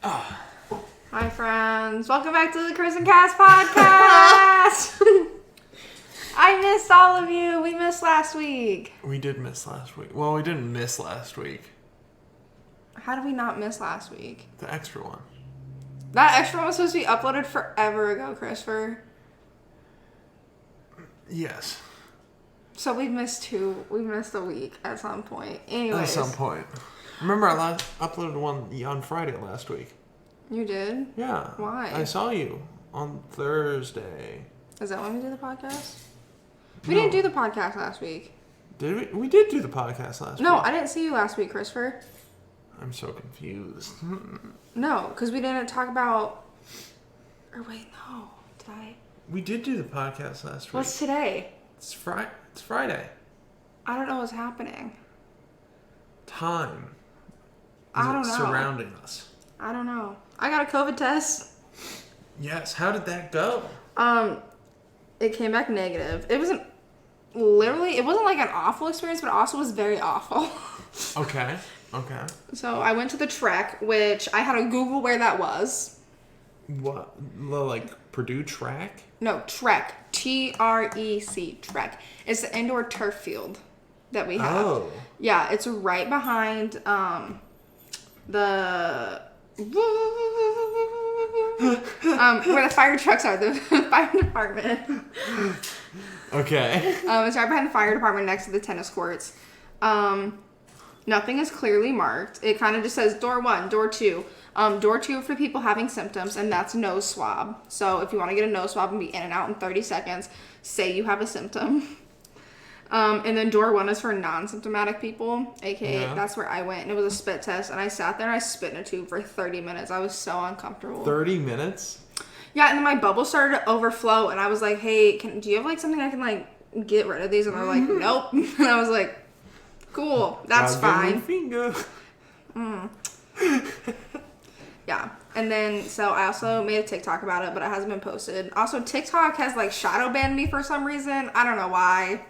Hi, friends. Welcome back to the Kris and Cass podcast. I missed all of you. We missed last week. We did miss last week. Well, we didn't miss last week. How did we not miss last week? The extra one. That extra one was supposed to be uploaded forever ago, Christopher. Yes. So we missed a week at some point. Anyways. At some point. Remember, I uploaded one on Friday last week. You did? Yeah. Why? I saw you on Thursday. Is that when we did the podcast? We didn't do the podcast last week. Did we? We did do the podcast last week. No, I didn't see you last week, Christopher. I'm so confused. No, because we didn't talk about... Or wait, no. Did I? We did do the podcast last week. What's today? It's Friday. I don't know what's happening. Time. I don't know. Surrounding us. I don't know. I got a COVID test. Yes. How did that go? It came back negative. It wasn't like an awful experience, but it also was very awful. Okay. So I went to the Trek, which I had to Google where that was. What? Like Purdue track? No, Trek. Trec. Trek. It's the indoor turf field that we have. Oh. Yeah, it's right behind the where the fire trucks are, the fire department. Okay. It's right behind the fire department next to the tennis courts. Nothing is clearly marked. It kind of just says door 1, door 2. Door 2 for people having symptoms, and that's nose swab. So if you want to get a nose swab and be in and out in 30 seconds, say you have a symptom. And then door 1 is for non-symptomatic people, aka that's where I went, and it was a spit test, and I sat there and I spit in a tube for 30 minutes. I was so uncomfortable. 30 minutes? Yeah, and then my bubble started to overflow, and I was like, hey, do you have like something I can like get rid of these? And they're like, nope. And I was like, cool, that's fine. Finger. Yeah, and then so I also made a TikTok about it, but it hasn't been posted. Also, TikTok has like shadow banned me for some reason. I don't know why.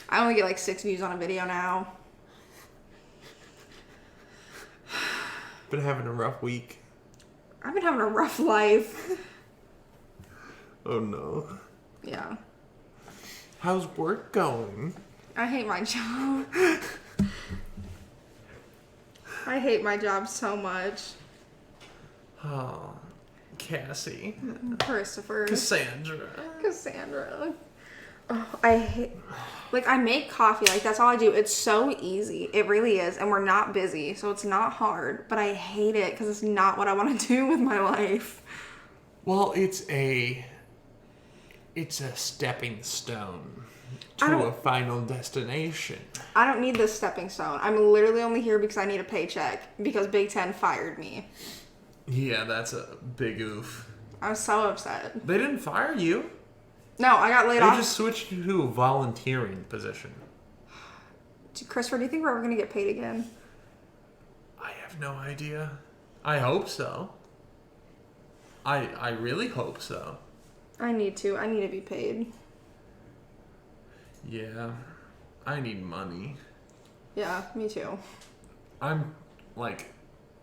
I only get like 6 views on a video now. Been having a rough week. I've been having a rough life. Oh no. Yeah. How's work going? I hate my job. I hate my job so much. Oh, Cassie. Christopher. Cassandra. Oh, I hate... Like, I make coffee. Like, that's all I do. It's so easy. It really is. And we're not busy, so it's not hard. But I hate it because it's not what I want to do with my life. Well, it's a stepping stone to a final destination. I don't need this stepping stone. I'm literally only here because I need a paycheck because Ep.10 fired me. Yeah, that's a big oof. I was so upset. They didn't fire you. No, I got laid off. They just switched you to a volunteering position. Christopher, do you think we're ever going to get paid again? I have no idea. I hope so. I really hope so. I need to. I need to be paid. Yeah. I need money. Yeah, me too. I'm,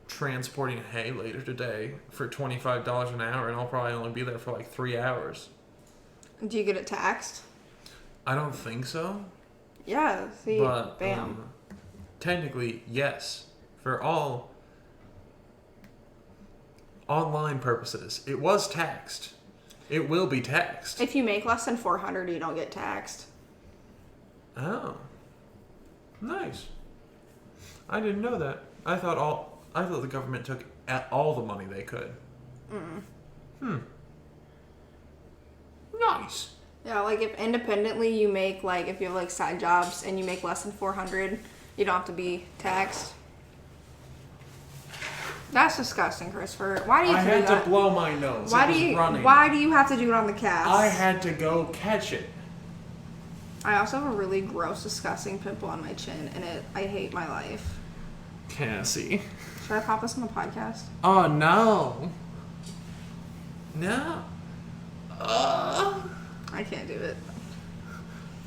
transporting hay later today for $25 an hour, and I'll probably only be there for, 3 hours. Do you get it taxed? I don't think so. Yeah, see, but, bam. Technically, yes. For all online purposes, it was taxed. It will be taxed. If you make less than $400, you don't get taxed. Oh. Nice. I didn't know that. I thought the government took all the money they could. Nice. Yeah, if independently you make, if you have, side jobs and you make less than $400, you don't have to be taxed. That's disgusting, Christopher. Why do you do that? I had to blow my nose. Why do you have to do it on the cast? I had to go catch it. I also have a really gross, disgusting pimple on my chin, and I hate my life. Cassie. Should I pop this on the podcast? Oh, no. No. I can't do it.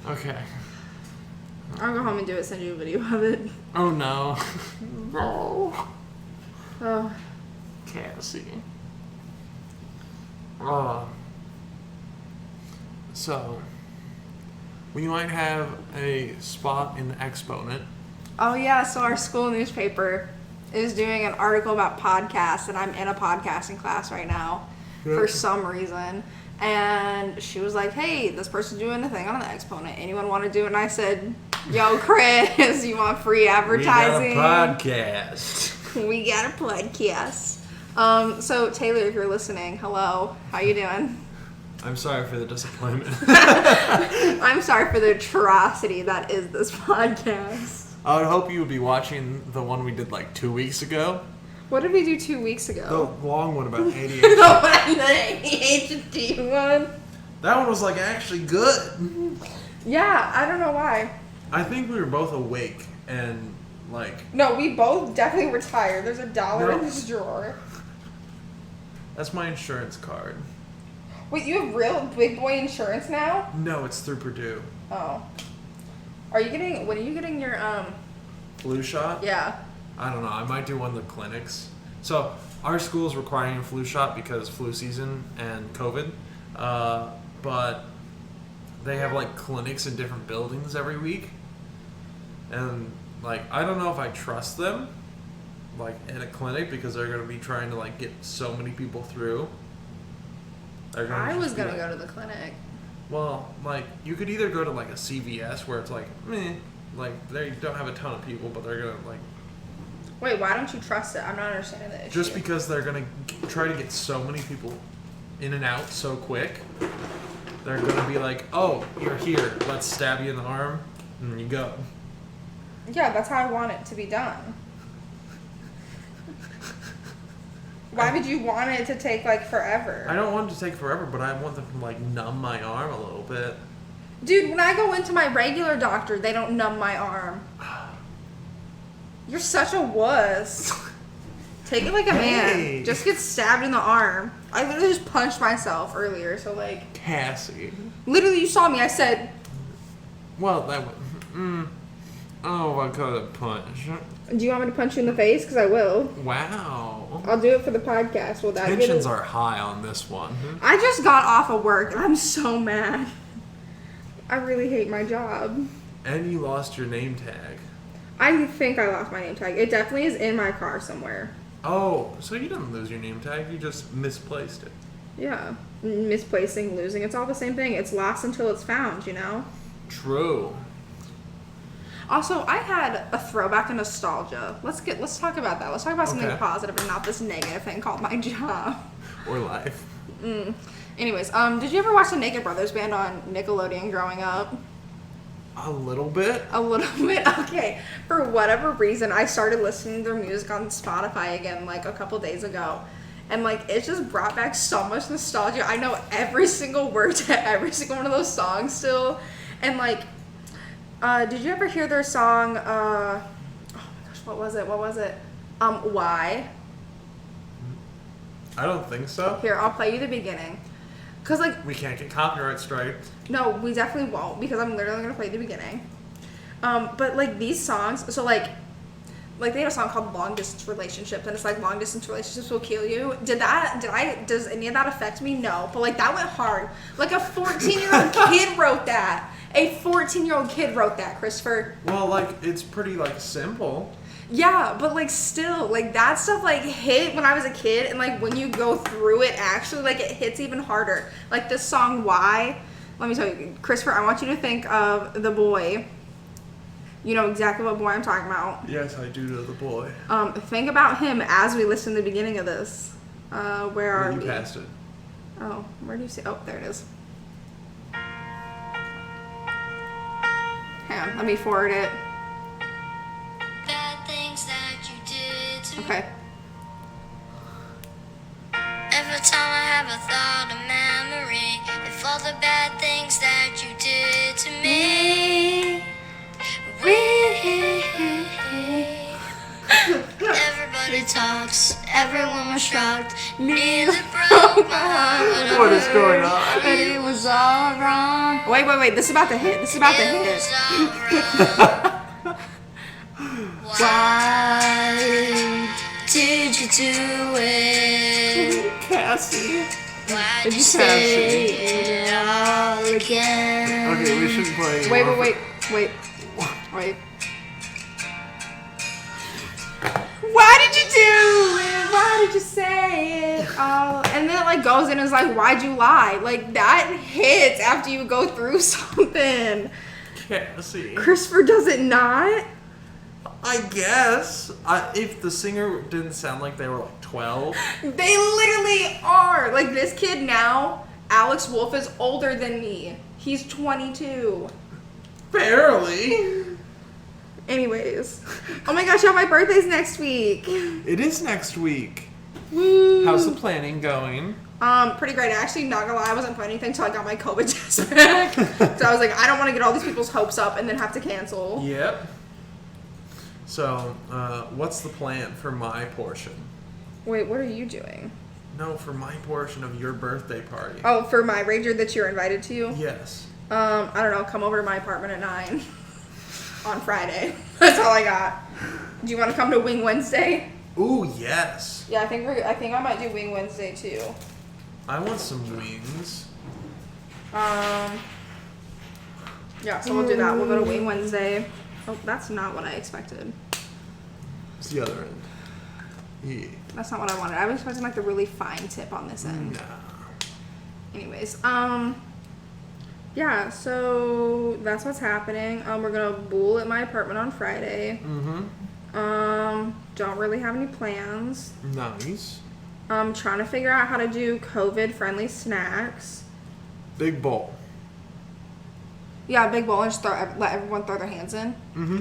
Okay. I'll go home and do it, send you a video of it. Oh, no. Oh. Cassie. fantasy. So, we might have a spot in the Exponent. Oh yeah, so our school newspaper is doing an article about podcasts, and I'm in a podcasting class right now for some reason. And she was like, hey, this person's doing a thing on the Exponent. Anyone want to do it? And I said, yo, Kris, you want free advertising? We got a podcast. We got a podcast. So Taylor, if you're listening, hello. How you doing? I'm sorry for the disappointment. I'm sorry for the atrocity that is this podcast. I would hope you would be watching the one we did like 2 weeks ago. What did we do 2 weeks ago? The long one about ADHD. The ADHD one. That one was like actually good. Yeah, I don't know why. I think we were both awake and like... No, we both definitely were tired. There's $1 in this drawer. That's my insurance card. Wait, you have real big boy insurance now? No, it's through Purdue. Oh. When are you getting your, Flu shot? Yeah. I don't know. I might do one of the clinics. So, our school is requiring a flu shot because flu season and COVID. But they have, like, clinics in different buildings every week. And, like, I don't know if I trust them, like, in a clinic because they're going to be trying to, like, get so many people through. I was going to go to the clinic. Well, like, you could either go to, like, a CVS where it's, like, meh. Like, they don't have a ton of people, but they're going to, like... Wait, why don't you trust it? I'm not understanding the issue. Just because they're going to try to get so many people in and out so quick, they're going to be like, oh, you're here. Let's stab you in the arm, and you go. Yeah, that's how I want it to be done. Why would you want it to take, like, forever? I don't want it to take forever, but I want them to, like, numb my arm a little bit. Dude, when I go into my regular doctor, they don't numb my arm. You're such a wuss. Take it like a man. Just get stabbed in the arm. I literally just punched myself earlier, so, like... Cassie. Literally, you saw me. I said... Well, that went... Oh, I got a punch. Do you want me to punch you in the face? Because I will. Wow. I'll do it for the podcast. Will that Tensions are high on this one. I just got off of work, and I'm so mad. I really hate my job. And you lost your name tag. I think I lost my name tag. It definitely is in my car somewhere. Oh, so you didn't lose your name tag. You just misplaced it. Yeah. Misplacing, losing. It's all the same thing. It's lost until it's found, you know? True. Also, I had a throwback in nostalgia. Let's talk about that. Let's talk about something positive and not this negative thing called my job. Or life. Anyways, did you ever watch the Naked Brothers band on Nickelodeon growing up? A little bit. A little bit? Okay. For whatever reason, I started listening to their music on Spotify again, like, a couple days ago. And, like, it just brought back so much nostalgia. I know every single word to every single one of those songs still. And, like, did you ever hear their song, oh my gosh, what was it? Why? I don't think so. Here, I'll play you the beginning. Cause, like... We can't get copyright strike. No, we definitely won't, because I'm literally going to play the beginning. But, like, these songs, so, like, they have a song called Long Distance Relationships, and it's like, long distance relationships will kill you. Does any of that affect me? No. But, like, that went hard. Like, a 14-year-old kid wrote that. A 14-year-old kid wrote that, Christopher. Well, like, it's pretty, like, simple. Yeah, but, like, still, like, that stuff, like, hit when I was a kid, and, like, when you go through it, actually, like, it hits even harder. Like, this song, Why? Let me tell you, Christopher, I want you to think of the boy. You know exactly what boy I'm talking about. Yes, I do know the boy. Think about him as we listen to the beginning of this. Where are we? You passed it. Oh, where do you see? Oh, there it is. Hang on, let me forward it. Bad things that you did to me. Okay. Every time I have a thought, a memory of all the bad things that you did to me. Everybody talks, everyone was shocked. Neither broke my heart. What is going on? But it was all wrong. Wait. This is about to hit. Why did you do it? Cassie. Why'd Did you you say it all again? Okay, we shouldn't play Wait. anymore. Why did you do it? Why did you say it? Oh, and then it like goes in and is like, why'd you lie? Like that hits after you go through something. Cassie. Christopher does it not. I guess. If the singer didn't sound like they were like 12. They literally are. Like this kid now, Alex Wolf is older than me. He's 22. Barely. Anyways. Oh my gosh, yeah, my birthday's next week. It is next week. Woo. How's the planning going? Pretty great. Actually, not gonna lie, I wasn't planning anything until I got my COVID test back. So I was like, I don't want to get all these people's hopes up and then have to cancel. Yep. So, what's the plan for my portion? Wait, what are you doing? No, for my portion of your birthday party. Oh, for my rager that you're invited to? Yes. I don't know. Come over to my apartment at 9 on Friday. That's all I got. Do you want to come to Wing Wednesday? Ooh, yes. Yeah, I think I might do Wing Wednesday too. I want some wings. Yeah, so we'll do that. We'll go to Wing Wednesday. Oh, that's not what I expected. It's the other end. Yeah. That's not what I wanted. I was expecting like the really fine tip on this end. Nah. Anyways, yeah, so that's what's happening. We're gonna bool at my apartment on Friday. Don't really have any plans. Nice. Trying to figure out how to do COVID-friendly snacks. Big bowl. Yeah, big bowl and just let everyone throw their hands in.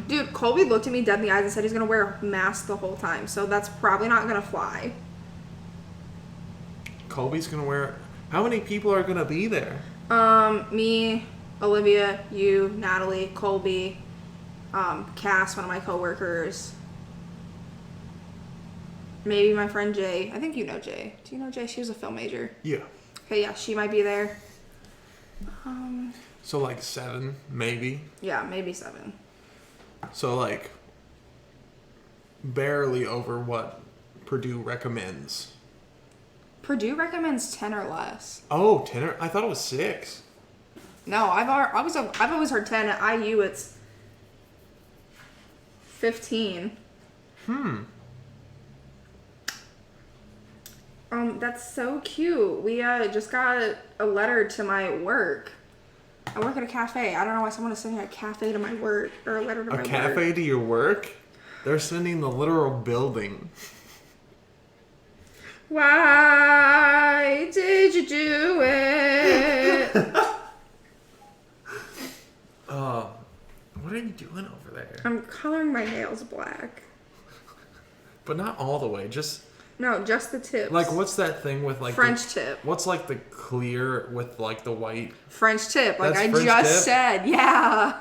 Dude, Colby looked at me dead in the eyes and said he's gonna wear a mask the whole time, so that's probably not gonna fly. Colby's gonna wear. How many people are gonna be there? Me, Olivia, you, Natalie, Colby, Cass, one of my coworkers. Maybe my friend Jay. I think you know Jay. Do you know Jay? She was a film major. Yeah. Okay, yeah, she might be there. So like 7, maybe. Yeah, maybe 7. So like barely over what Purdue recommends. Purdue recommends 10 or less. Oh, 10 I thought it was 6. No, I've always heard 10. At IU, it's 15. That's so cute. We just got a letter to my work. I work at a cafe. I don't know why someone is sending a cafe to my work or a letter to my work. A cafe to your work? They're sending the literal building. Why did you do it? What are you doing over there? I'm coloring my nails black. But not all the way, just No, just the tips. like what's that thing with like French tip. What's like the clear with like the white? French tip, like That's I French just tip? said. Yeah.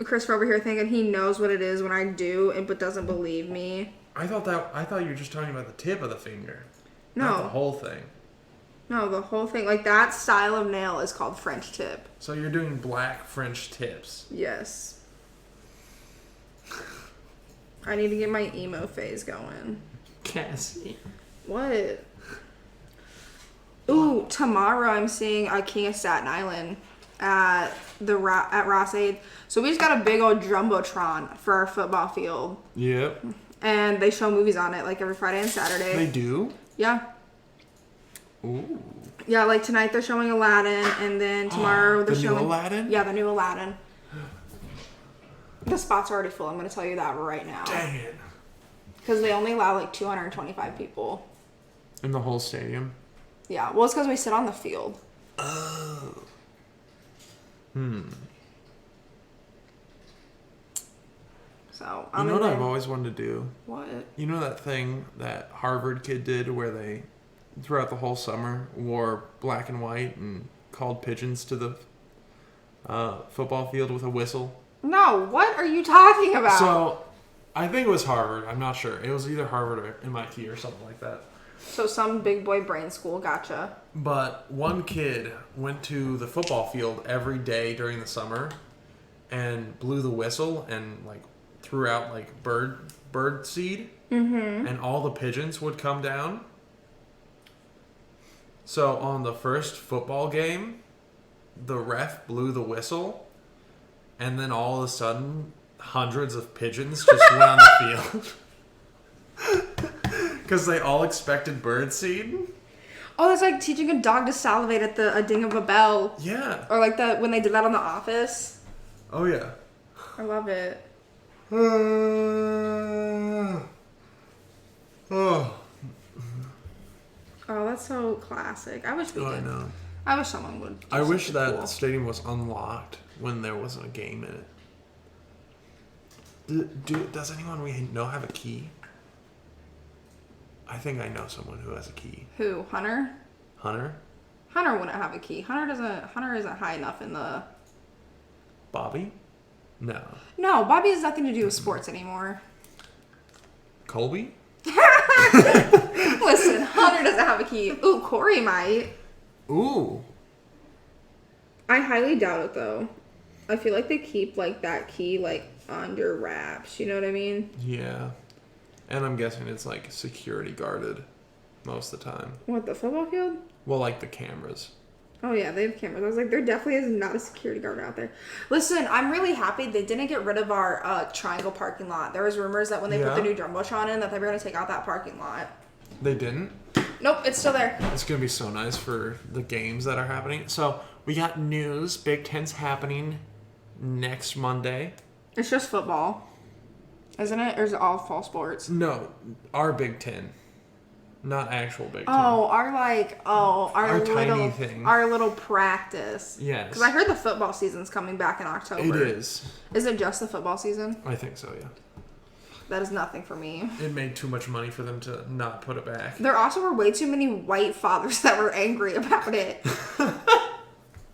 Christopher over here thinking he knows what it is when I do, but doesn't believe me. I thought you were just talking about the tip of the finger. No. Not the whole thing. No, the whole thing. Like that style of nail is called French tip. So you're doing black French tips. Yes. I need to get my emo phase going. Cassie. What? Ooh, tomorrow I'm seeing a King of Staten Island at Ross Aid. So we just got a big old jumbotron for our football field, Yep. and they show movies on it like every Friday and Saturday. They do? Yeah. Ooh. Yeah, like tonight they're showing Aladdin, and then tomorrow they're The new showing Aladdin? Yeah, the new Aladdin. The spots are already full. I'm gonna tell you that right now. Dang it. Because they only allow like 225 people. In the whole stadium? Yeah, well, it's because we sit on the field. Oh. So You know what I've always wanted to do? What? You know that thing that Harvard kid did where they, throughout the whole summer, wore black and white and called pigeons to the football field with a whistle? No, what are you talking about? So, I think it was Harvard. I'm not sure. It was either Harvard or MIT or something like that. So some big boy brain school, gotcha. But one kid went to the football field every day during the summer and blew the whistle and like threw out like bird seed, and all the pigeons would come down. So on the first football game, the ref blew the whistle, and then all of a sudden, hundreds of pigeons just went on the field. Because they all expected birdseed. Oh, that's like teaching a dog to salivate at a ding of a bell. Yeah. Or like when they did that on The Office. Oh, yeah. I love it. Oh, that's so classic. I wish we I did. know. I wish someone would. I wish that cool. stadium was unlocked when there wasn't a game in it. Does anyone we know have a key? I think I know someone who has a key. Who? Hunter? Hunter? Hunter wouldn't have a key. Hunter isn't high enough in the... Bobby? No. No, Bobby has nothing to do with sports anymore. Colby? Listen, Hunter doesn't have a key. Ooh, Corey might. Ooh. I highly doubt it, though. I feel like they keep, like, that key, like, under wraps. You know what I mean? Yeah. And I'm guessing it's, like, security guarded most of the time. What, the football field? Well, like the cameras. Oh, yeah, they have cameras. I was like, there definitely is not a security guard out there. Listen, I'm really happy they didn't get rid of our Triangle parking lot. There was rumors that when they put the new Jumbotron in that they were going to take out that parking lot. They didn't? Nope, it's still there. It's going to be so nice for the games that are happening. So, we got news. Big Ten's happening next Monday. It's just football, isn't it? Or is it all fall sports? No, our Big Ten. Not actual Big Ten. Oh, our little, tiny thing. Our little practice. Yes. Because I heard the football season's coming back in October. It is. Is it just the football season? I think so, yeah. That is nothing for me. It made too much money for them to not put it back. There also were way too many white fathers that were angry about it.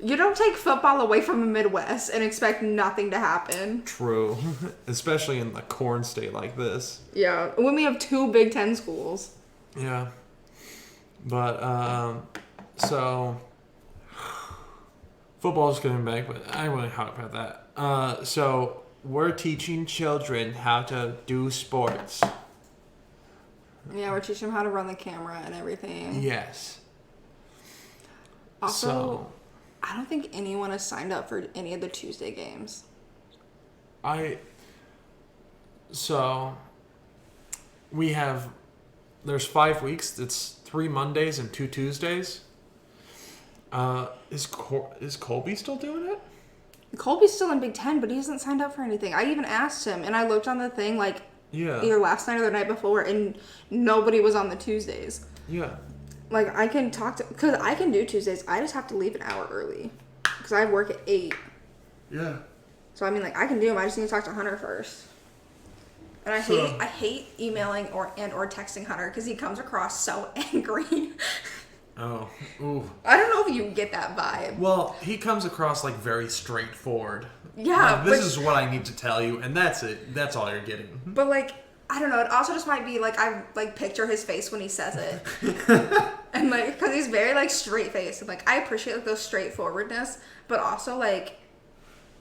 You don't take football away from the Midwest and expect nothing to happen. True. Especially in the corn state like this. Yeah. When we have 2 Big Ten schools. Yeah. But, so, football's coming back, but I don't really talk about that. So, we're teaching children how to do sports. Yeah, we're teaching them how to run the camera and everything. Yes. Also, I don't think anyone has signed up for any of the Tuesday games. There's 5 weeks. It's 3 Mondays and 2 Tuesdays. Is Colby still doing it? Colby's still in Big Ten, but he hasn't signed up for anything. I even asked him, and I looked on the thing, like, either last night or the night before, and nobody was on the Tuesdays. Yeah. Like, I can because I can do Tuesdays. I just have to leave an hour early. Because I work at 8. Yeah. So, I mean, like, I can do them. I just need to talk to Hunter first. And I hate emailing or texting Hunter because he comes across so angry. Oh, ooh. I don't know if you get that vibe. Well, he comes across like very straightforward. Yeah. Like, this is what I need to tell you, and that's it. That's all you're getting. But like, I don't know. It also just might be like I like picture his face when he says it, and like because he's very like straight faced and like I appreciate like those straightforwardness, but also like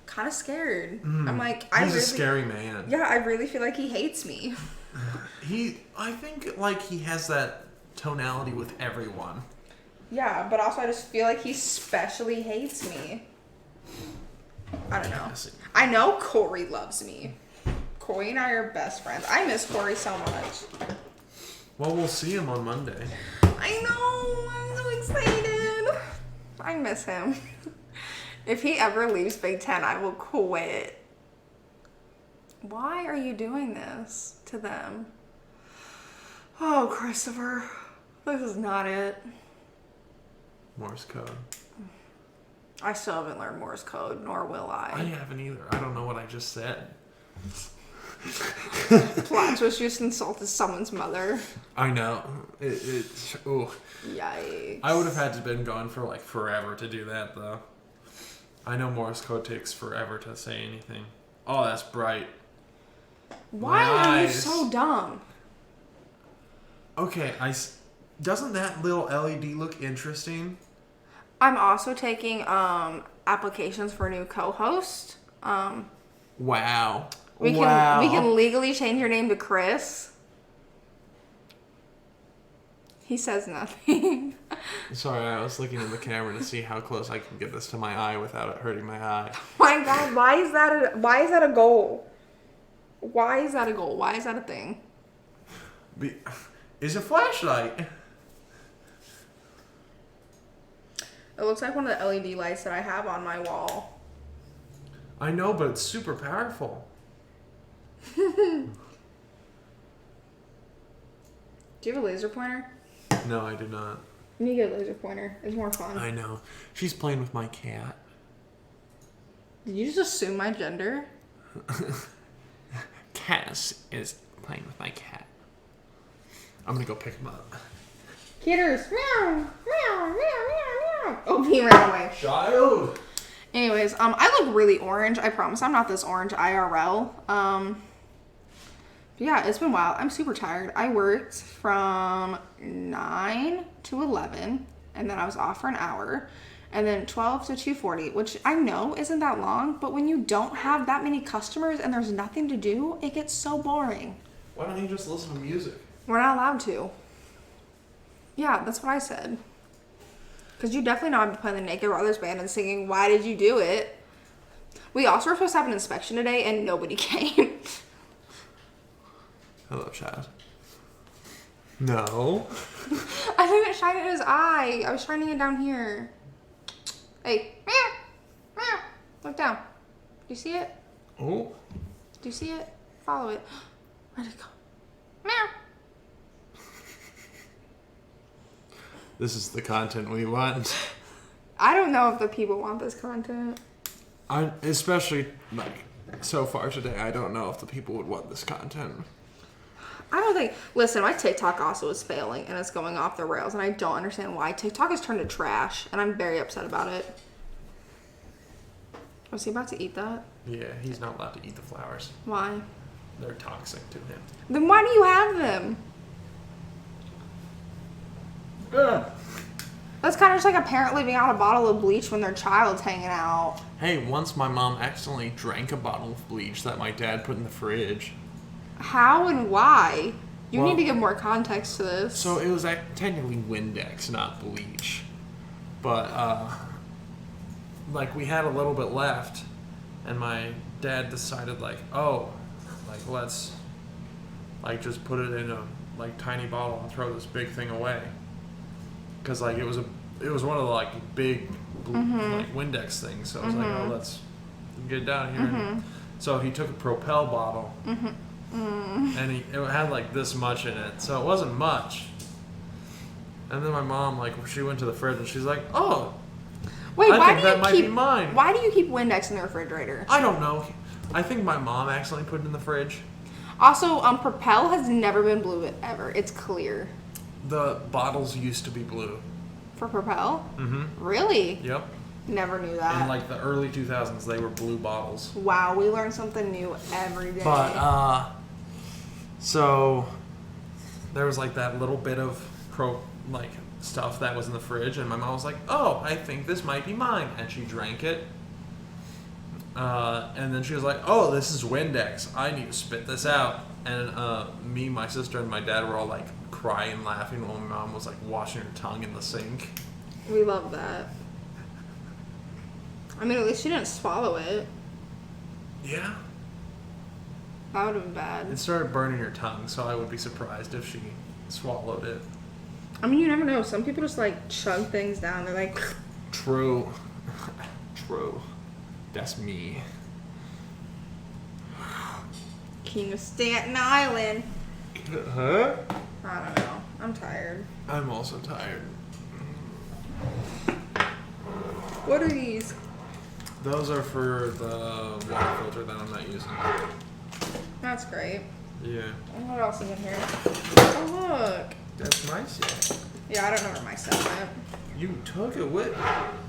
kind of scared. I'm like, he's a scary man. Yeah, I really feel like he hates me. I think like he has that tonality with everyone. Yeah, but also I just feel like he specially hates me. I don't know. I know Corey loves me. Corey and I are best friends. I miss Corey so much. Well, we'll see him on Monday. I know. I'm so excited. I miss him. If he ever leaves Big Ten, I will quit. Why are you doing this to them? Oh, Christopher. This is not it. Morse code. I still haven't learned Morse code, nor will I I. haven't either. I don't know what I just said. Plot twist, just insulted someone's mother. I know. Ooh. Yikes. I would have had to been going for like forever to do that though. I know Morse code takes forever to say anything. Oh, that's bright. Why are you so dumb? Okay, doesn't that little LED look interesting? I'm also taking applications for a new co-host. Wow. We can legally change your name to Kris. He says nothing. Sorry, I was looking in the camera to see how close I can get this to my eye without it hurting my eye. My God, why is that a goal? Why is that a goal? Why is that a thing? Is a flashlight. It looks like one of the LED lights that I have on my wall. I know, but it's super powerful. Do you have a laser pointer? No, I do not. You need to get a laser pointer. It's more fun. I know. She's playing with my cat. Did you just assume my gender? Cass is playing with my cat. I'm gonna go pick him up. Kitters. Meow, meow, meow, meow, meow. Oh, he ran away. Child. Anyways, I look really orange. I promise I'm not this orange IRL. But yeah, it's been wild. I'm super tired. I worked from 9 to 11, and then I was off for an hour, and then 12 to 2:40, which I know isn't that long, but when you don't have that many customers and there's nothing to do, it gets so boring. Why don't you just listen to music? We're not allowed to. Yeah, that's what I said. Because you definitely know I'm playing the Naked Brothers band and singing, "Why did you do it?" We also were supposed to have an inspection today, and nobody came. Hello, child. No. I didn't shine it in his eye. I was shining it down here. Hey, meow, meow. Look down. Do you see it? Oh. Do you see it? Follow it. Where'd it go? Meow. This is the content we want. I don't know if the people want this content. Especially, like, so far today, I don't know if the people would want this content. I don't think. Listen, my TikTok also is failing and it's going off the rails, and I don't understand why. TikTok has turned to trash, and I'm very upset about it. Was he about to eat that? Yeah, he's not allowed to eat the flowers. Why? They're toxic to him. Then why do you have them? That's kind of just like a parent leaving out a bottle of bleach when their child's hanging out. Hey, once my mom accidentally drank a bottle of bleach that my dad put in the fridge. How and why? You Well, need to give more context to this. So it was technically Windex, not bleach. But, like, we had a little bit left, and my dad decided, like, let's, like, just put it in a, like, tiny bottle and throw this big thing away. Because, like, it was one of the, like, big, like, Windex things. So I was like, let's get it down here. And so he took a Propel bottle, and it had, like, this much in it. So it wasn't much. And then my mom, like, she went to the fridge, and she's like, oh, wait, I think that might be mine. Why do you keep Windex in the refrigerator? I don't know. I think my mom accidentally put it in the fridge. Also, Propel has never been blue ever. It's clear. The bottles used to be blue. For Propel? Mm-hmm. Really? Yep. Never knew that. In, like, the early 2000s, they were blue bottles. Wow, we learn something new every day. But, so there was, like, that little bit of stuff that was in the fridge, and my mom was like, oh, I think this might be mine. And she drank it. And then she was like, oh, this is Windex. I need to spit this out. And me, my sister, and my dad were all, like, crying, laughing while my mom was, like, washing her tongue in the sink. We love that. I mean, at least she didn't swallow it. Yeah. That would have been bad. It started burning her tongue, so I would be surprised if she swallowed it. I mean, you never know. Some people just, like, chug things down. They're like... True. True. That's me. King of Staten Island. Huh? I don't know. I'm tired. I'm also tired. What are these? Those are for the water filter that I'm not using. That's great. Yeah. And what else is in here? Oh, look. That's my stuff. Yeah, I don't know where my stuff went. You took it with you.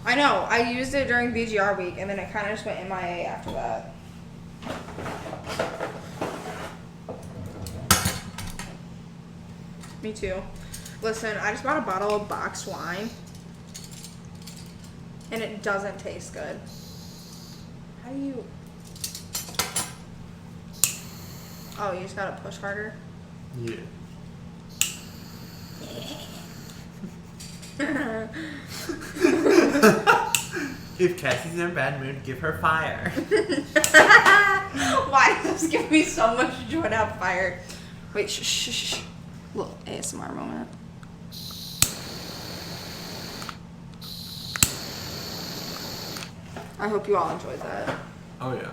I know. I used it during BGR week, and then it kind of just went MIA after that. Me too. Listen, I just bought a bottle of boxed wine, and it doesn't taste good. How do you... Oh, you just gotta push harder? Yeah. fire. If Cassie's in a bad mood, give her fire. Why does this give me so much joy to have fire? Wait, shh. Little ASMR moment. I hope you all enjoyed that. Oh, yeah.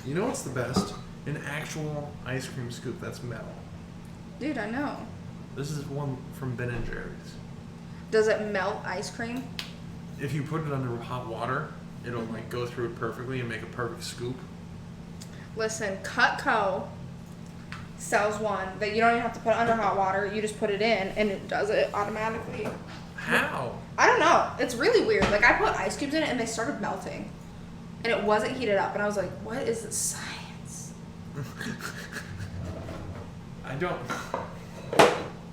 You know what's the best? An actual ice cream scoop that's metal. Dude, I know. This is one from Ben & Jerry's. Does it melt ice cream? If you put it under hot water, it'll like go through it perfectly and make a perfect scoop. Listen, Cutco sells one that you don't even have to put it under hot water. You just put it in and it does it automatically. How? I don't know. It's really weird. Like, I put ice cubes in it and they started melting. And it wasn't heated up. And I was like, what is this science? I don't.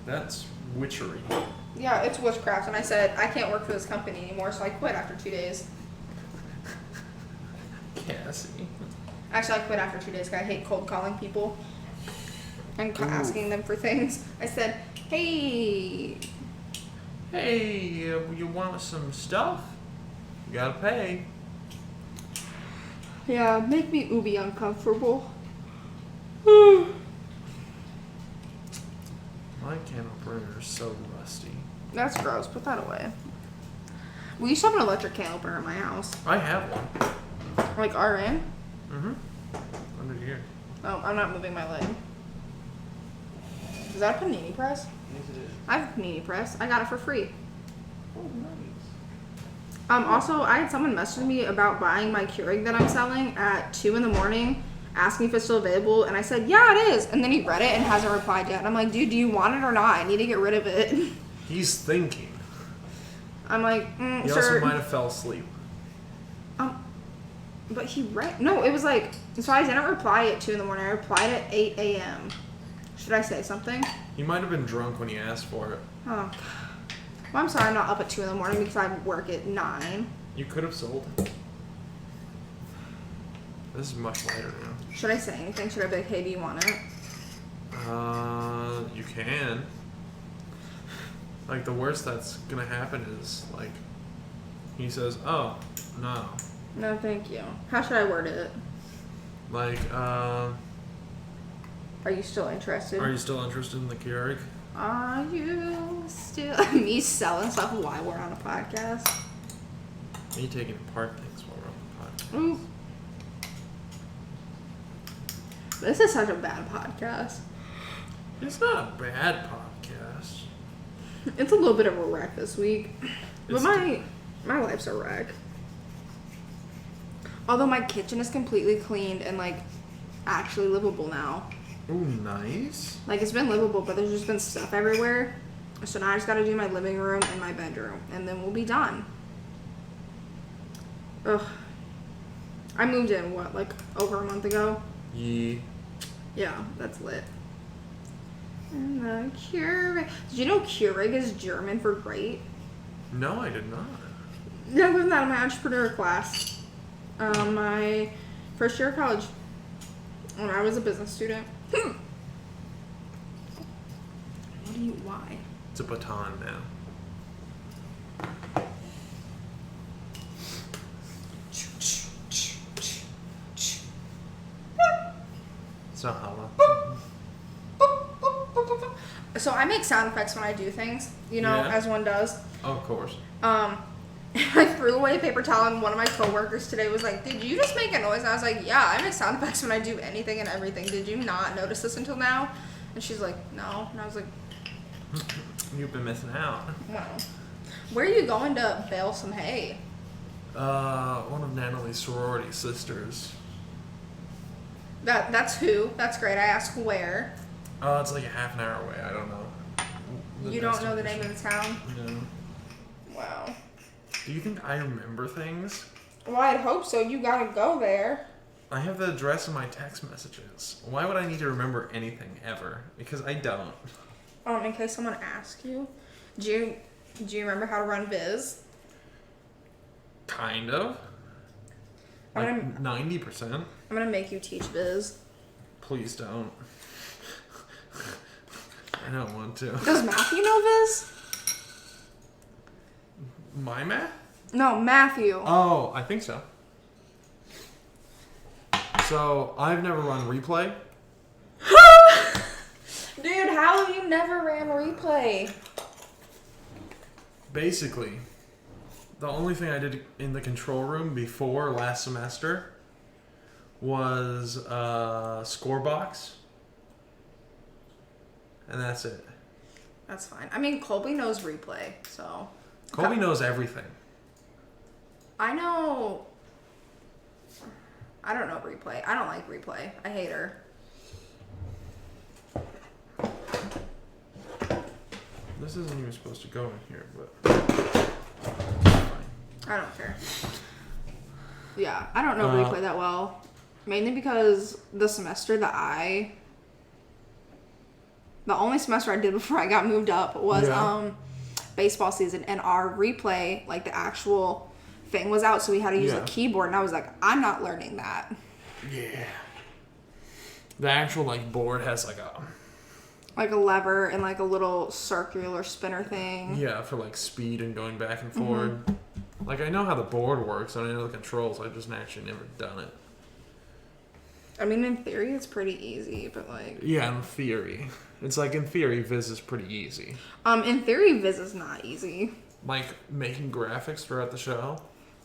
That's witchery. Yeah, it's witchcraft. And I said, I can't work for this company anymore, so I quit after 2 days. Cassie. Actually, I quit after 2 days because I hate cold calling people and asking them for things. I said, hey, you want some stuff? You gotta pay. yeah, make me ubi uncomfortable. My can opener is so rusty. That's gross. Put that away. We used to have an electric can opener at my house. I have one. Like RN? Mm-hmm. Under here. Oh, I'm not moving my leg. Is that a panini press? Yes, it is. I have a panini press. I got it for free. Oh, nice. Also, I had someone message me about buying my Keurig that I'm selling at 2 in the morning, asking if it's still available, and I said, yeah, it is. And then he read it and hasn't replied yet. And I'm like, dude, do you want it or not? I need to get rid of it. He's thinking. I'm like, He sure. also might have fell asleep. But he read. No, it was like. So I didn't reply at 2 in the morning. I replied at 8 a.m. Should I say something? He might have been drunk when he asked for it. Oh. Well, I'm sorry I'm not up at 2 in the morning because I work at 9. You could have sold it. This is much lighter now. Should I say anything? Should I be like, hey, do you want it? You can. Like, the worst that's gonna happen is, like, he says, oh, no. No, thank you. How should I word it? Like, Are you still interested? are you still interested in the Keurig? Are you still... Me selling stuff while we're on a podcast? Me taking apart things while we're on the podcast. Ooh. This is such a bad podcast. It's not a bad podcast. It's a little bit of a wreck this week. But It's my life's a wreck. Although my kitchen is completely cleaned and, like, actually livable now. Ooh, nice. Like, it's been livable, but there's just been stuff everywhere. So now I just gotta do my living room and my bedroom. And then we'll be done. Ugh. I moved in, what, like, over a month ago? Yee. Yeah, that's lit. And the Keurig. Did you know Keurig is German for great? No, I did not. Yeah, I learned that in my entrepreneur class. My first year of college. When I was a business student. What do you, why? It's a baton now. It's not hollow. So I make sound effects when I do things, you know, Yeah. as one does. Oh, of course. I threw away a paper towel and one of my coworkers today was like, did you just make a noise? And I was like, yeah, I make sound effects when I do anything and everything. Did you not notice this until now? And she's like, no. And I was like, You've been missing out. wow. Where are you going to bale some hay? One of Natalie's sorority sisters. That's who? That's great. I asked where. It's like a half an hour away. I don't know. You don't know the name of the town? No. Wow. Do you think I remember things? Well, I'd hope so. You gotta go there. I have the address in my text messages. Why would I need to remember anything ever? Because I don't. In case someone asks you, do you remember how to run Viz? Kind of. Like 90%. I'm gonna make you teach Viz. Please don't. I don't want to. Does Matthew know Viz? My math? No, Matthew. Oh, I think so. So, I've never run replay. Dude, how have you never ran replay? Basically, the only thing I did in the control room before last semester was score box. And that's it. That's fine. I mean, Colby knows replay, so. Colby knows everything. I know. I don't know replay. I don't like replay. I hate her. This isn't even supposed to go in here, but I don't care. Yeah, I don't know replay that well. Mainly because the semester that the only semester I did before I got moved up was baseball season, and our replay, like the actual thing was out, so we had to use a keyboard, and I was like, I'm not learning that. Yeah. The actual like board has like a lever and like a little circular spinner thing. Yeah, for like speed and going back and forward. Like I know how the board works, I know the controls, I just actually never done it. I mean, in theory, it's pretty easy, but like... Yeah, in theory. It's like, in theory, Viz is pretty easy. In theory, Viz is not easy. Like, making graphics throughout the show?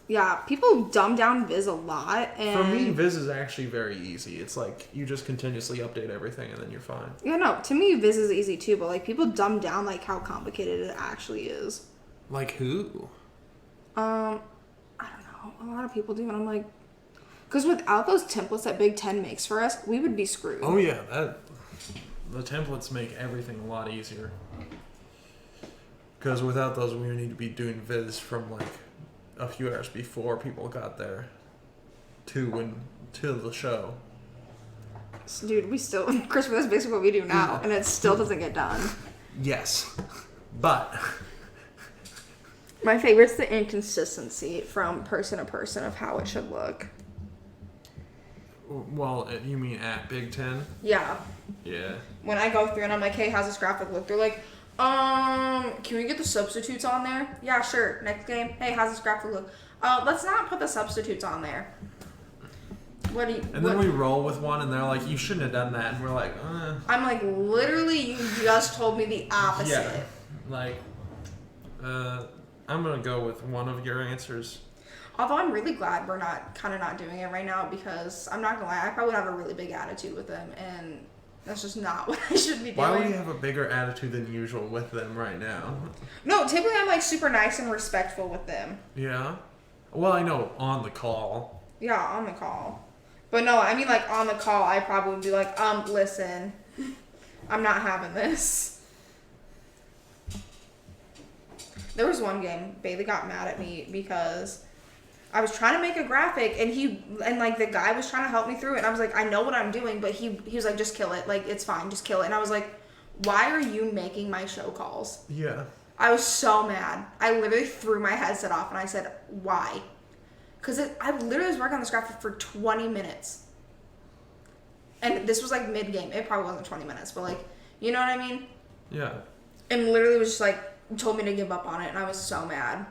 Yeah, people dumb down Viz a lot, and... For me, Viz is actually very easy. It's like, you just continuously update everything, and then you're fine. Yeah, no, to me, Viz is easy, too, but, like, people dumb down, like, how complicated it actually is. Like who? I don't know. A lot of people do, and I'm like... Because without those templates that Big 10 makes for us, we would be screwed. Oh, yeah, the templates make everything a lot easier. Because without those, we would need to be doing Viz from, like, a few hours before people got there to the show. Dude, we still... Kris, that's basically what we do now, and it still doesn't get done. Yes. But... My favorite's the inconsistency from person to person of how it should look. Well, you mean at Big 10? Yeah. Yeah. When I go through and I'm like, hey, how's this graphic look? They're like, can we get the substitutes on there? Yeah, sure. Next game. Hey, how's this graphic look? Let's not put the substitutes on there. What do you... And then we roll with one and they're like, you shouldn't have done that. And we're like, I'm like, literally, you just told me the opposite. Yeah. Like, I'm going to go with one of your answers. Although I'm really glad we're not doing it right now, because I'm not gonna lie, I probably would have a really big attitude with them, and that's just not what I should be doing. Why would you have a bigger attitude than usual with them right now? No, typically I'm like super nice and respectful with them. Yeah? Well, I know on the call. Yeah, on the call. But no, I mean like on the call I probably would be like, listen, I'm not having this. There was one game, Bailey got mad at me because I was trying to make a graphic, and like the guy was trying to help me through it, and I was like, I know what I'm doing, but he was like, just kill it, like it's fine, just kill it. And I was like, why are you making my show calls? Yeah. I was so mad. I literally threw my headset off and I said, why? Because I literally was working on this graphic for 20 minutes. And this was like mid-game. It probably wasn't 20 minutes, but like, you know what I mean? Yeah. And literally was just like, told me to give up on it, and I was so mad.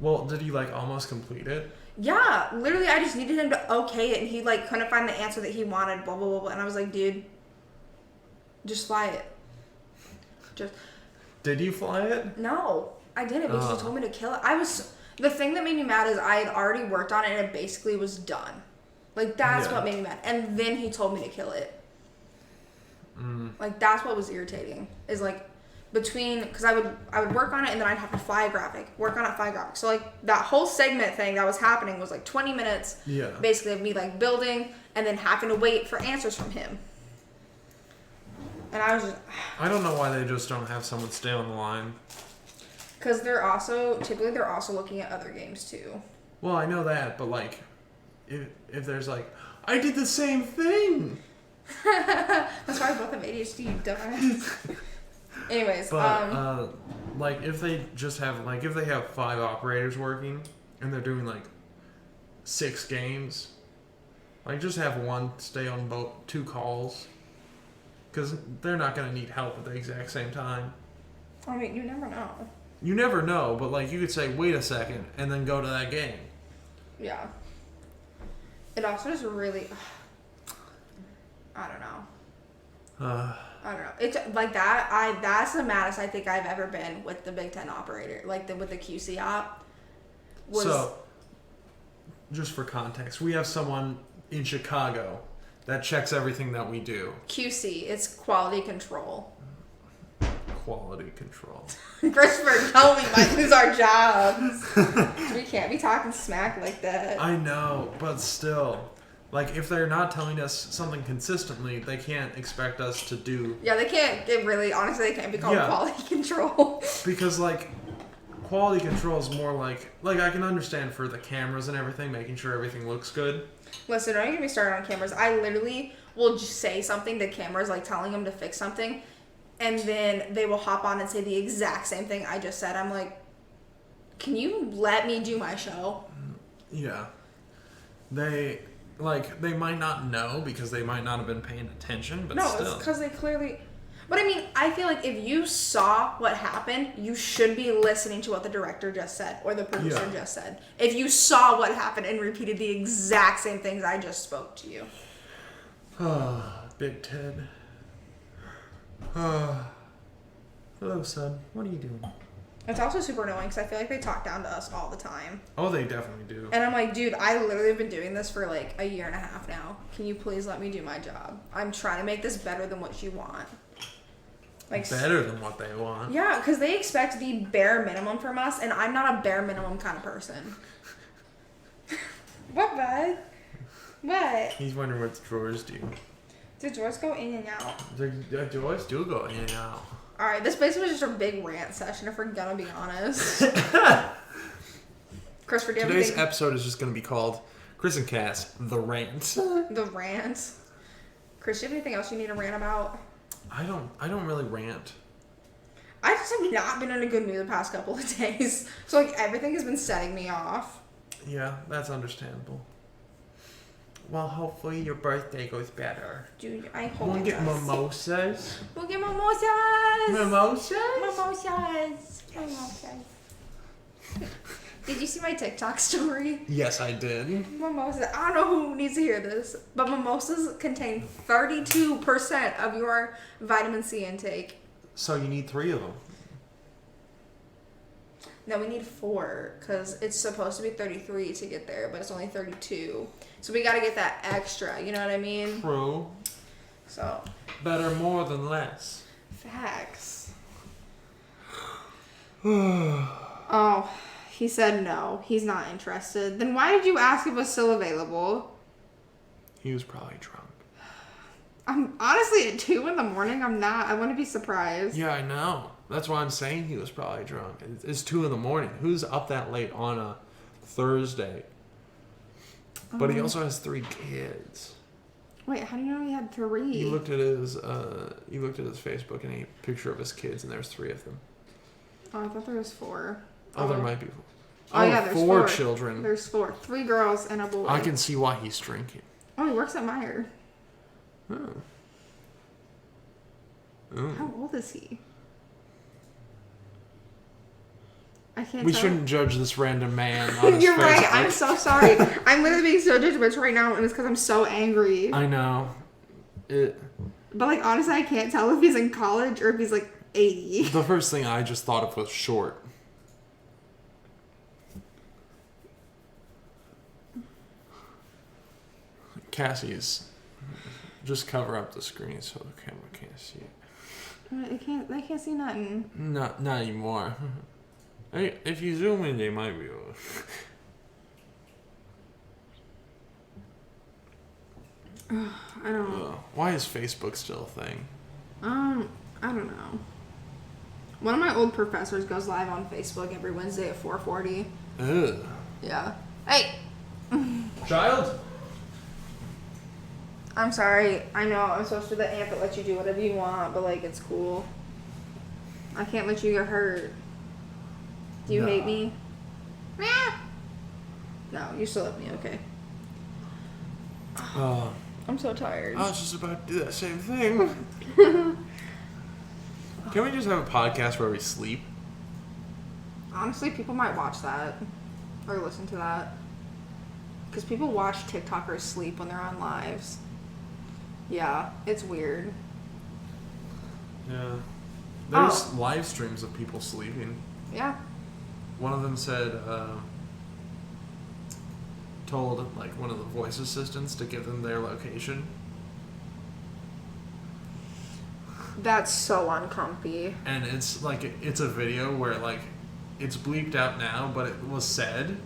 Well, did he like almost complete it? Yeah, literally I just needed him to okay it, and he like couldn't find the answer that he wanted, blah blah blah, blah. And I was like, dude, just fly it. Just. Did you fly it? No, I didn't, because he told me to kill it. The thing that made me mad is I had already worked on it and it basically was done. Like that's what made me mad. And then he told me to kill it. Like that's what was irritating. Is like because I would work on it and then I'd have to fly a graphic, work on it, fly a graphic. So like that whole segment thing that was happening was like 20 minutes. Yeah. Basically of me like building and then having to wait for answers from him. And I was just... I don't know why they just don't have someone stay on the line. Because they're also looking at other games too. Well, I know that, but like, if there's like, I did the same thing. That's why both have ADHD, you dumbass. Anyways, but like if they just have if they have 5 operators working and they're doing like 6 games, like just have one stay on 2 calls. because they're not going to need help at the exact same time. I mean, you never know. You never know, but like you could say, wait a second, and then go to that game. Yeah. It also just really, I don't know. I don't know. It's like that. That's the maddest I think I've ever been with the Big Ten operator, like with the QC op. So, just for context, we have someone in Chicago that checks everything that we do. QC, it's quality control. Quality control. Christopher, tell me, might lose our jobs. We can't be talking smack like that. I know, but still. Like, if they're not telling us something consistently, they can't expect us to do... Yeah, they can't... honestly, they can't be called quality control. Because, like, quality control is more like... Like, I can understand for the cameras and everything, making sure everything looks good. Listen, don't even get me started on cameras. I literally will just say something to cameras, like telling them to fix something, and then they will hop on and say the exact same thing I just said. I'm like, can you let me do my show? Yeah. They might not know because they might not have been paying attention, but still. No, it's because they clearly... But I mean, I feel like if you saw what happened, you should be listening to what the director just said or the producer just said. If you saw what happened and repeated the exact same things I just spoke to you. Big Ted. Hello, son. What are you doing? It's also super annoying because I feel like they talk down to us all the time. Oh, they definitely do. And I'm like, dude, I literally have been doing this for like a year and a half now. Can you please let me do my job? I'm trying to make this better than what you want. Like better than what they want. Yeah, because they expect the bare minimum from us, and I'm not a bare minimum kind of person. What, bud? What? He's wondering what the drawers do. Do drawers go in and out? The drawers do go in and out. Alright, this basically was just a big rant session, if we're gonna be honest. Christopher, do you have Today's anything? episode is just going to be called Kris and Cass, The Rant. The rant. Chris, do you have anything else you need to rant about? I don't really rant. I just have not been in a good mood the past couple of days. So, like, everything has been setting me off. Yeah, that's understandable. Well, hopefully your birthday goes better. Dude, I hope We'll it get does. mimosas. We'll get mimosas! Mimosas? Mimosas! Mimosas. Did you see my TikTok story? Yes, I did. Mimosas. I don't know who needs to hear this, but mimosas contain 32% of your vitamin C intake. So you need 3 of them. No, we need 4 because it's supposed to be 33 to get there, but it's only 32. So we got to get that extra, you know what I mean? True. So. Better more than less. Facts. Oh, he said no. He's not interested. Then why did you ask if it was still available? He was probably drunk. I'm honestly at 2 a.m. I'm not. I wouldn't be surprised. Yeah, I know. That's why I'm saying he was probably drunk. It's 2 a.m. Who's up that late on a Thursday? But he also has 3 kids. Wait, how do you know he had 3? He looked at his Facebook and a picture of his kids, and there's 3 of them. Oh, I thought there was 4. Oh, there might be. Oh, yeah, there's 4 4 children. There's 4. 3 girls and a boy. I can see why he's drinking. Oh, he works at Meyer. Oh. How old is he? I can't We tell. shouldn't judge this random man on his You're right. Facebook. I'm so sorry. I'm literally being so judgmental right now, and it's because I'm so angry. I know. But, like, honestly, I can't tell if he's in college or if he's, like, 80. The first thing I just thought of was short. Cassie's. Just cover up the screen so the camera can't see it. They can't see nothing. Not anymore. Hey, if you zoom in, they might be able to. I don't know. Why is Facebook still a thing? I don't know. One of my old professors goes live on Facebook every Wednesday at 4:40. Ugh. Yeah. Hey! Child? I'm sorry. I know I'm supposed to be the aunt that lets you do whatever you want, but, like, it's cool. I can't let you get hurt. Do you hate me? No, you still love me, okay. I'm so tired. I was just about to do that same thing. Can we just have a podcast where we sleep? Honestly, people might watch that or listen to that. Because people watch TikTokers sleep when they're on lives. Yeah, it's weird. Yeah. There's live streams of people sleeping. Yeah. One of them said, told like one of the voice assistants to give them their location. That's so uncomfy. And it's like, it's a video where like, it's bleeped out now, but it was said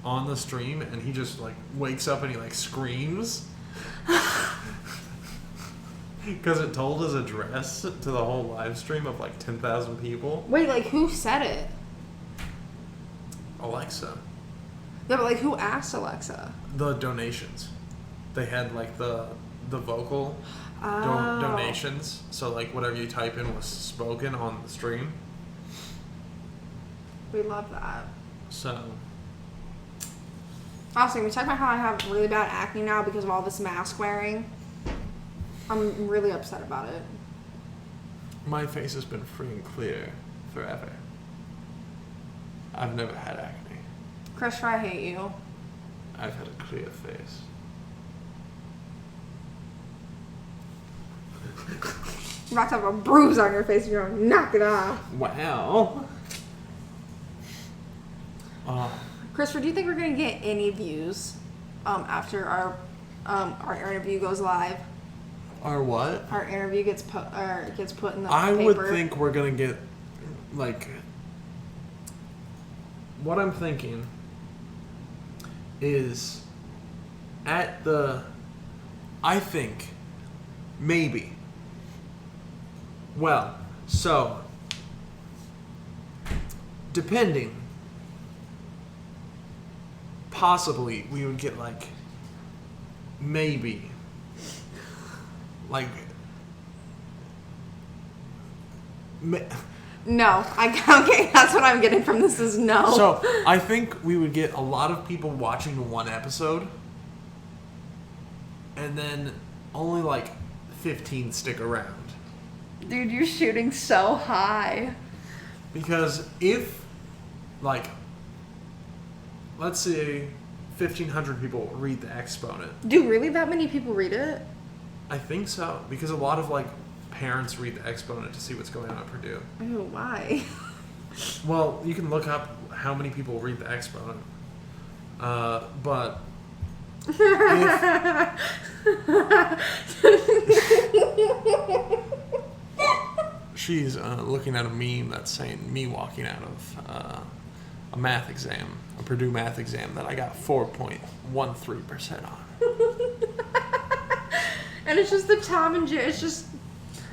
on the stream, and he just like wakes up and he like screams. Because it told his address to the whole live stream of like 10,000 people. Wait, like who said it? Alexa. Yeah, but like who asked Alexa? The donations. They had like the vocal donations. So like whatever you type in was spoken on the stream. We love that. So. Also, we talk about how I have really bad acne now because of all this mask wearing. I'm really upset about it. My face has been free and clear forever. I've never had acne. Kris, I hate you. I've had a clear face. You're about to have a bruise on your face if you don't knock it off. Wow. Kris, do you think we're gonna get any views after our interview goes live? Our what? Our interview gets put in the I paper. would think we're gonna get like. What I'm thinking is at the. I think maybe. Well, so depending. Possibly we would get like maybe like no, okay, that's what I'm getting from this is no. So I think we would get a lot of people watching one episode and then only like 15 stick around. Dude, you're shooting so high. Because if like let's say 1,500 people read the exponent. Do really that many people read it? I think so, because a lot of like parents read the exponent to see what's going on at Purdue. Oh, why? Well, you can look up how many people read the exponent. But if, she's looking at a meme that's saying me walking out of a math exam, a Purdue math exam that I got 4.13% on. And it's just the Tom and Jerry. It's just,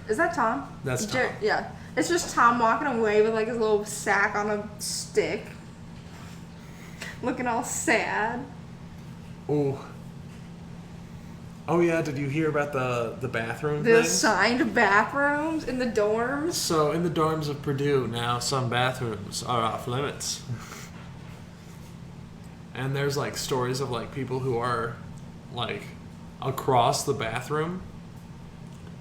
is that Tom? That's Tom. Yeah. It's just Tom walking away with like his little sack on a stick. Looking all sad. Oh. Oh yeah, did you hear about the bathroom The thing? assigned bathrooms in the dorms. So in the dorms of Purdue, now some bathrooms are off limits. And there's like stories of like people who are like across the bathroom.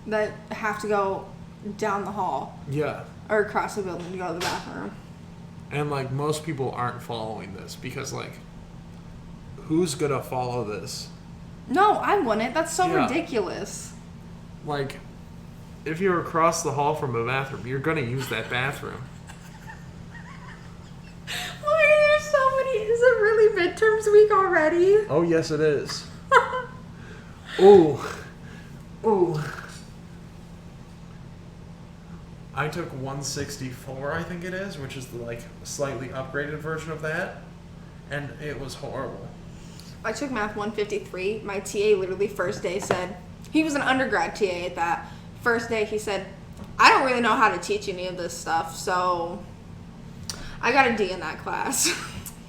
That have to go down the hall. Yeah. Or across the building to go to the bathroom. And like most people aren't following this because like who's gonna follow this? No, I wouldn't. That's so Yeah. ridiculous. Like if you're across the hall from a bathroom, you're gonna use that bathroom. Why are there so many? Is it really midterms week already? Oh yes it is. Ooh. Ooh. I took 164, I think it is, which is the like slightly upgraded version of that, and it was horrible. I took math 153. My TA literally first day said, he was an undergrad TA at that. First day he said, I don't really know how to teach any of this stuff, so I got a D in that class.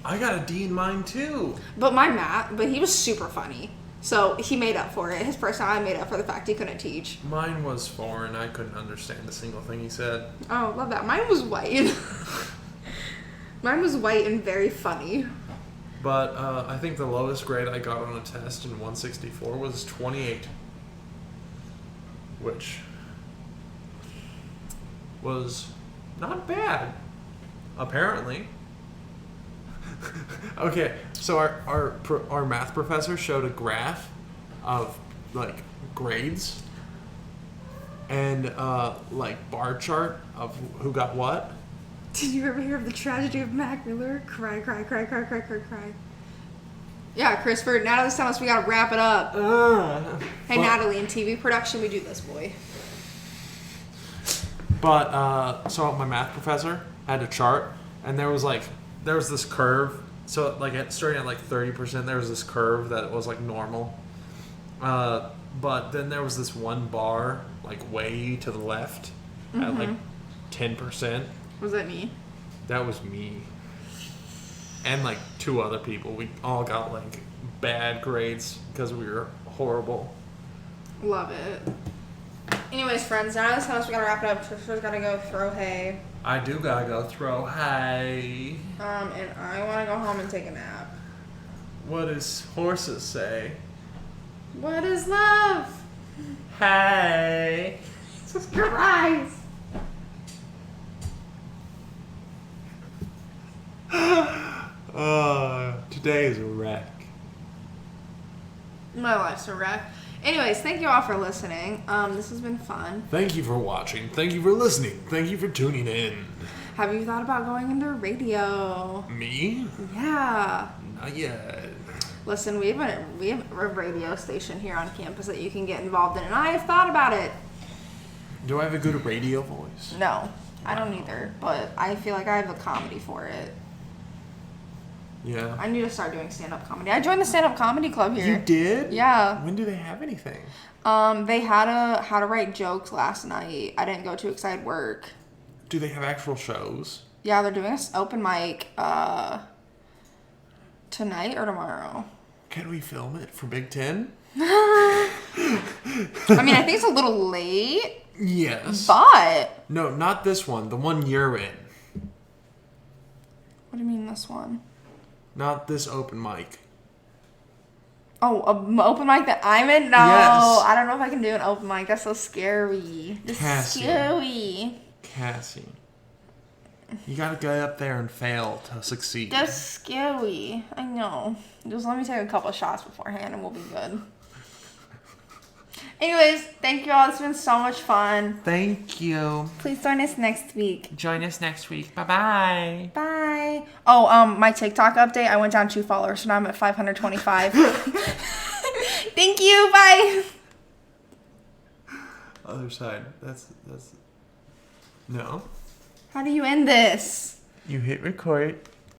I got a D in mine too. But he was super funny. So he made up for it. His personality made up for the fact he couldn't teach. Mine was foreign. I couldn't understand a single thing he said. Oh, love that. Mine was white. Mine was white and very funny. But I think the lowest grade I got on a test in 164 was 28. which was not bad, apparently. Okay, so our math professor showed a graph of like grades and like bar chart of who got what. Did you ever hear of the tragedy of Mac Miller? Cry, cry, cry, cry, cry, cry, cry. Yeah, Chris, for Natalie's telling us we gotta wrap it up. Hey, Natalie, in TV production, we do this, boy. But so my math professor had a chart, and there was this curve. So like starting at like 30%, there was this curve that was like normal. But then there was this one bar like way to the left at like 10%. Was that me? That was me. And like 2 other people. We all got like bad grades because we were horrible. Love it. Anyways, friends, now this house we gotta wrap it up. Tristan's gotta go throw hay. I do gotta go throw hay. And I wanna go home and take a nap. What does horses say? What is love? Hey. Jesus Christ. Today is a wreck. My life's a wreck. Anyways, thank you all for listening. This has been fun. Thank you for watching. Thank you for listening. Thank you for tuning in. Have you thought about going into radio? Me? Yeah. Not yet. Listen, we have a radio station here on campus that you can get involved in, and I have thought about it. Do I have a good radio voice? No, I don't either, but I feel like I have a comedy for it. Yeah. I need to start doing stand-up comedy. I joined the stand-up comedy club here. You did? Yeah. When do they have anything? They had a how to write jokes last night. I didn't go to because I had work. Do they have actual shows? Yeah, they're doing an open mic tonight or tomorrow. Can we film it for Big 10? I mean, I think it's a little late. Yes. But No, not this one. The one you're in. what do you mean this one? Not this open mic. Oh, an open mic that I'm in? No, Yes. I don't know if I can do an open mic. That's so scary. It's Cassie. scary. Cassie. You gotta go up there and fail to succeed. That's scary. I know. Just let me take a couple shots beforehand and we'll be good. Anyways, thank you all. It's been so much fun. Thank you. Please join us next week. Join us next week. Bye-bye. Bye. Oh, my TikTok update. I went down 2 followers, so now I'm at 525. Thank you. Bye. Other side. That's... No. How do you end this? You hit record.